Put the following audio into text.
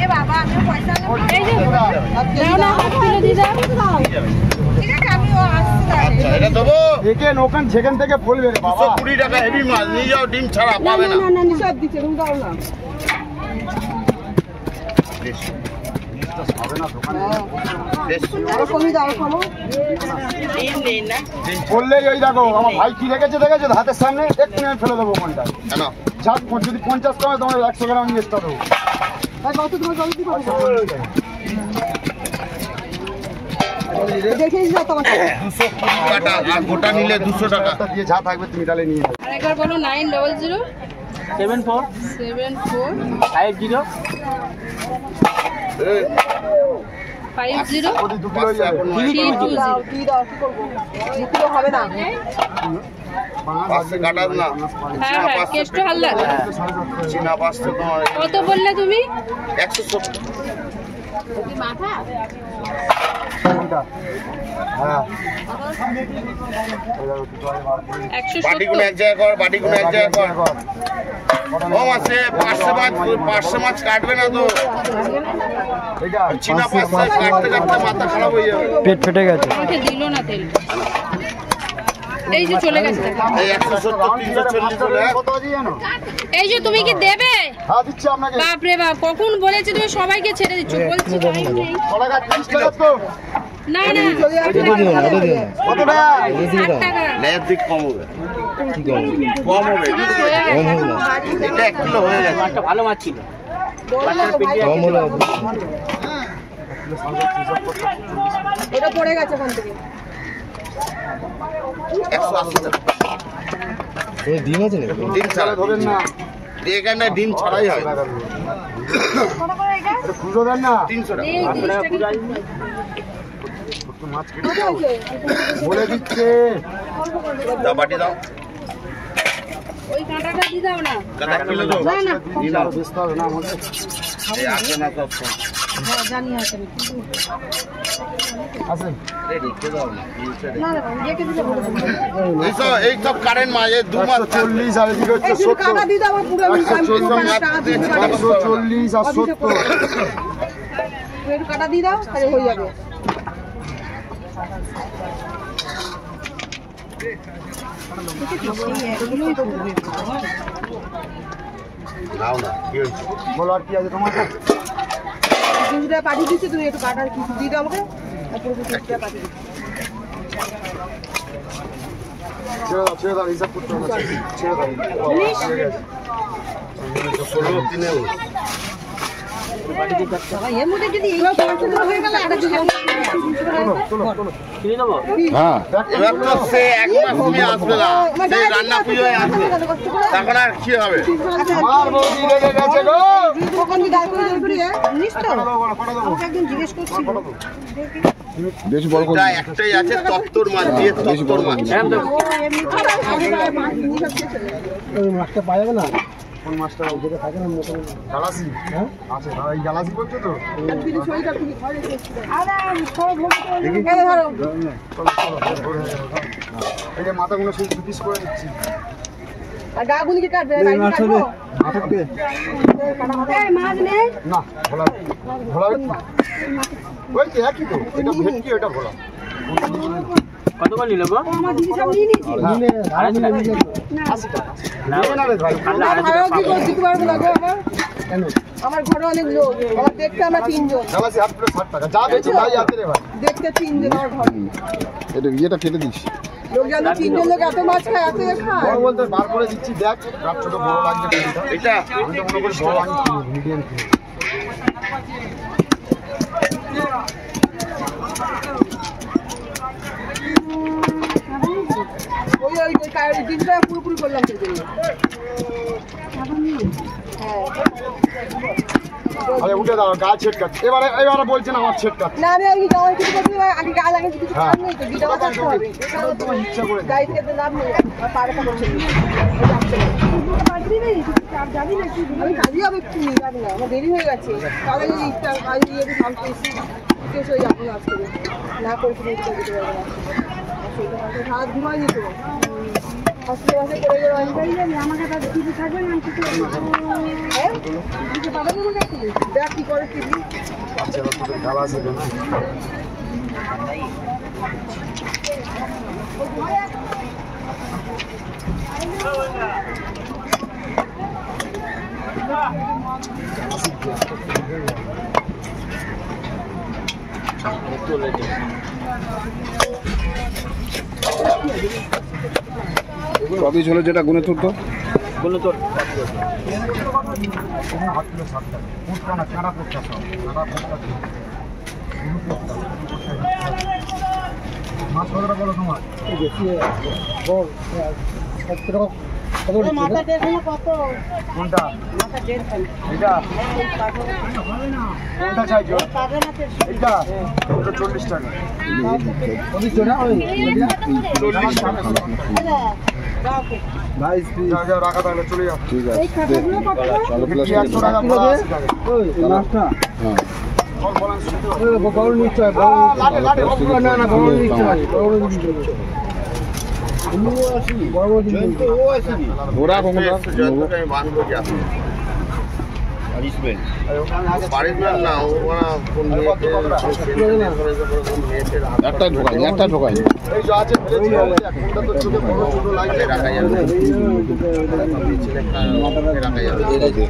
এ বাবা আমি পয়সা এই যে দাও না 5 কিলো দিয়ে দাও ঠিক আছে আমি ও আসছি আচ্ছা এটা দেবো একে ওখান সেখান থেকে বলবে রে বাবা 220 টাকা হেভি মাছ নিয়ে যাও ডিম ছাড়া পাবে না না না সব দিতে তুমি দাও না হবে না দোকানে আরো কমই দাও খাবো ডিম নেই না বললেই ওই দেখো আমার ভাই কি রেখেছে দেখেছো হাতের সামনে একটু আমি ফেলে দেবো কোনটা কেন যাক যদি 50 কমে তোমার 100 গ্রাম নিয়ে আসতে হবে ভাই কত তোমার জল দিতে হবে দেখেই না তোমার 220 টাকা আর গোটা নিলে 200 টাকা দিয়ে যা থাকবে তুমি তাহলে নিয়ে নাও আরেকবার বলো 900 74 50 50 ওদের 2 কিলো হয়ে যাবে কি দাও কি করবো 2 কিলো হবে না পাঁচশো কাটার না হ্যাঁ হ্যাঁ কেষ্ট হাল্লা চীনা 500 তোমার কত বললে তুমি 170 মাথা হ্যাঁ বাটি গুলো এক জায়গায় কর বাটি গুলো এক জায়গায় কর ও মাসে 500 মাছ কাটবে না তো চীনা 500 কাটতে কাটতে মাথা খারাপ হয়ে যাবে পেট ফেটে গেছে আমাকে দিল না তেল এই যে চলে গেছে এই 170 340 চলে কত আছে জানো এই যে তুমি কি দেবে হ্যাঁ দিচ্ছি আপনাকে বাপ রে বাপ কখন বলেছে তুমি সবাইকে ছেড়ে দিচ্ছ বলছি টাইম নেই টাকা 30 টাকা তো না না কত টাকা 60 টাকা লেজ দিক কম হবে কম হবে এটা 1 কিলো হয়ে গেছে একটা ভালো মাছ ছিল এটা পড়ে গেছে ওখান থেকে 180 টাকা ডিম আছে নাকি ডিম ছাড়া ধরেন না এখানে ডিম ছাড়াই হয় খুঁজো দেন না 300 টাকা মাছ কেটে দাও বলে দিচ্ছে দাও বাটি দাও ওই কাঁটাটা দি দাও না কাটা কিলো দাও না না দিন আরো ব্যস্ত হবে না আমাদের এই আছে না সব হ্যাঁ জানি আছে আছে রেডি কে দাও না না না রেখে দিলে ভালো এই সব কারেন্ট মাছ এই দু মাস 40 আর এদিকে হচ্ছে 70 কাটা দি দাও পুরো আমি টাকা দিচ্ছি 140 আর 70 একটু কাটা দি দাও তাহলে হয়ে যাবে নাও না কি হয়েছে বলো আর কি আছে তোমার দুধটা পাঠিয়ে দিচ্ছি তুমি একটু কাটার কিছু দিয়ে দাও আমাকে পুরো দুধটা পাঠিয়ে দিচ্ছি ছেড়ে দাও হিসাব করতে হবে ছেড়ে দাও 16 দিনে এর মধ্যে যদি এইভাবে পড়াশোনা হয়ে গেল একটা কিনে নেবো হ্যাঁ এবার তো সে এক মাস তুমি আসবে না সেই রান্না পুজোয় আসবে তখন আর কি হবে আমার বৌদি রেগে গেছে গো কখন কি দাঁড় করে ধরে নিশ্চয় আমাকে একদিন জিজ্ঞেস করছি বেশি বড় এটা একটাই আছে তত্তর মাছ দিয়ে তত্তর মাছ ওই মাছটা পাওয়া যাবে না কোন মাছটা ওদিকে থাকে না নতুন গালাসি হ্যাঁ আছে এই গালাসি করছো তো এই যে মাথাগুলো সেই পিস করে দিচ্ছি আর গাগুলিকে কাটবে মাছ নেই না ভোলা ভোলা ওই কি একই তো এটা ভেটকি ওটা ভোলা কত করে নিল গো আমার দিদি সব নিয়ে নিয়েছি আমার ঘরে অনেক লোক আমার দেখতে আমরা 3 জন গালাসি 8 প্লেট 60 টাকা যা বেচে ভাই আছে রে ভাই দেখতে 3 জন আমার ঘরে এটা ইয়েটা কেটে দিস লোক জানো 3 জন লোক এত মাছ খায় এত খায় বড় বলতে বার করে দিচ্ছি দেখ রাত ছোট বড় লাগবে এটা আমি তো মনে করি বড় আমি মিডিয়াম কিনি ওই দিনটা পুরোপুরি করলাম তোর জন্য হ্যাঁ আরে উঠে দাও গাছ ছেটকা এবারে বলছেন আমার ছেটকা না আমি গাওয়া কিছু করছি আগে গা লাগে কিছু কাজ নেই তো ভিডিও করতে হবে তোমার ইচ্ছা করে গাইড করতে লাভ নেই আর পারটা করছে আমি কাজই হবে একটু যাবো না আমার দেরি হয়ে গেছে তাহলে যদি ইচ্ছা কাজ দিয়ে একটু সামনে এসে শেষ হয়ে যাবো আজকে না করে তুমি দিতে পারবো না সেটা হাত ঘুমাই দিত আশেপাশে করে গেলে আমাকে তার টিভি থাকবে না কিছু হ্যাঁ কিছু পাবেন না নাকি দেখ কি করে টিভি বাচ্চারা তো খেলা আছে না কবি ছিল যেটা গুনে তুলতো বললো তোর হাত তুলে ছাড়তে ফুটটা না চারা ফুটটা সব চারা ফুটটা মাছ কতটা বলো তোমার বেশি বল মাথা দেখো কত কোনটা মাথা দেখো এটা কোনটা চাইছো এটা 40 টাকা 40 টাকা ওই 40 টাকা ভাই যা রাখা তাহলে চলে যাও ঠিক আছে এই খাতাগুলো কত চলো প্লাস 100 টাকা বলা আছে ওই লাস্টটা হ্যাঁ বল বলেন ওই গৌর নিশ্চয় গৌর না না গৌর নিশ্চয় গৌর নিশ্চয় ওরা কোনটা জয়ন্তকে আমি বান করে আসি পারিসবেন না ওরা কোন একটা ঢোকাই এই যে আছে কোনটা তো ছোট বড় ছোট লাগছে রাখা যাবে রাখা যাবে